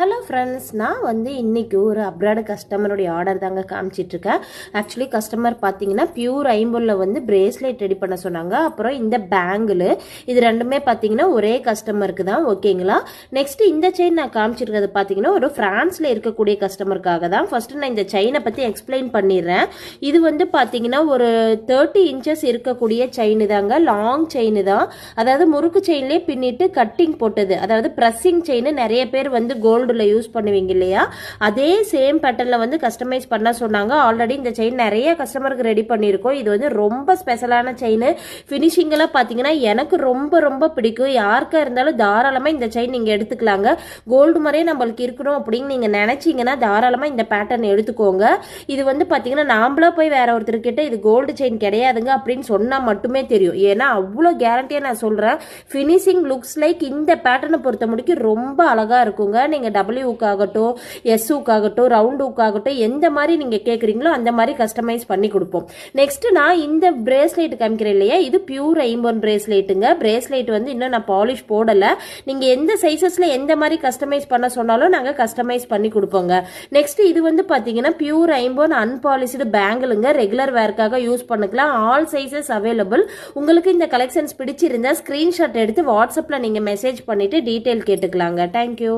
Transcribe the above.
Hello friends, நான் இன்றைக்கி ஒரு அப்ராடு கஸ்டமருடைய ஆர்டர் தாங்க காமிச்சிட்ருக்கேன். ஆக்சுவலி கஸ்டமர் பார்த்தீங்கன்னா பியூர் ஐம்பொல்லில் பிரேஸ்லெட் ரெடி பண்ண சொன்னாங்க. அப்புறம் இந்த பேங்கிள், இது ரெண்டுமே பார்த்தீங்கன்னா ஒரே கஸ்டமருக்கு தான். ஓகேங்களா? நெக்ஸ்ட் இந்த செயின் நான் காமிச்சிருக்கிறது பார்த்தீங்கன்னா ஒரு ஃப்ரான்ஸில் இருக்கக்கூடிய கஸ்டமருக்காக தான். ஃபஸ்ட்டு நான் இந்த செயினை பற்றி எக்ஸ்பிளைன் பண்ணிடுறேன். இது பார்த்தீங்கன்னா ஒரு 30 இன்ச்சஸ் இருக்கக்கூடிய செயின் தாங்க. லாங் செயின் தான். அதாவது முறுக்கு செயின்லேயே பின்னிட்டு கட்டிங் போட்டது. அதாவது ப்ரெஸ்ஸிங் செயின். நிறைய பேர் கோல்டு யூஸ் பண்ணுவீங்க இல்லையா, அதே சேம் பேட்டர்ல கஸ்டமைஸ் பண்ண சொன்னாங்க. ஆல்ரெடி இந்த செயின் நிறைய கஸ்டமருக்கு ரெடி பண்ணியிருக்கோம். இது ரொம்ப ஸ்பெஷலான செயின். ஃபினிஷிங் எல்லாம் பாத்தீங்கன்னா எனக்கு ரொம்ப ரொம்ப பிடிக்கும். யாருக்கா இருந்தாலும் தாராளமா இந்த செயின் நீங்க எடுத்துக்கலாங்க. கோல்டு மாதிரியே நம்மளுக்கு இருக்கணும் அப்படின்னு நீங்க நினைச்சீங்கன்னா தாராளமா இந்த பேட்டர்ன் எடுத்துக்கோங்க. இது பாத்தீங்கன்னா நாமளா போய் வேற ஒருத்தர்கிட்ட இது கோல்டு செயின் கிடையாதுங்க அப்படின்னு சொன்னா மட்டுமே தெரியும். ஏன்னா அவ்வளோ கேரண்டியா நான் சொல்றேன். ஃபினிஷிங் லுக்ஸ் லைக் இந்த பேட்டர்னை பொறுத்த முடிக்கும் ரொம்ப அழகா இருக்குங்க. நீங்க டபிள்யூக்காகட்டும், எஸ்ஸுக்காகட்டும், ரவுண்டுக்காகட்டும் எந்த மாதிரி நீங்க கேட்குறீங்களோ அந்த மாதிரி கஸ்டமைஸ் பண்ணி கொடுப்போம். நெக்ஸ்ட் நான் இந்த பிரேஸ்லெட் காமிக்கிறேன் இல்லையா, இது பியூர் ஐம்பொன் பிரேஸ்லெட்டுங்க. பிரேஸ்லெட் இன்னும் நான் பாலிஷ் போடல. நீங்க எந்த சைசஸ்ல எந்த மாதிரி கஸ்டமைஸ் பண்ண சொன்னாலும் நாங்க கஸ்டமைஸ் பண்ணி கொடுப்போங்க. நெக்ஸ்ட் இது பாத்தீங்கன்னா பியூர் ஐம்பொன் அன்பாலிஷ்டு பேங்கிளுங்க. ரெகுலர் வேர்க்காக யூஸ் பண்ணிக்கலாம். All sizes available. உங்களுக்கு இந்த கலெக்ஷன்ஸ் பிடிச்சிருந்தா ஸ்கிரீன்ஷாட் எடுத்து வாட்ஸ்அப்ல நீங்க மெசேஜ் பண்ணிட்டு டீடைல் கேட்டுக்கலாங்க. தேங்க்யூ.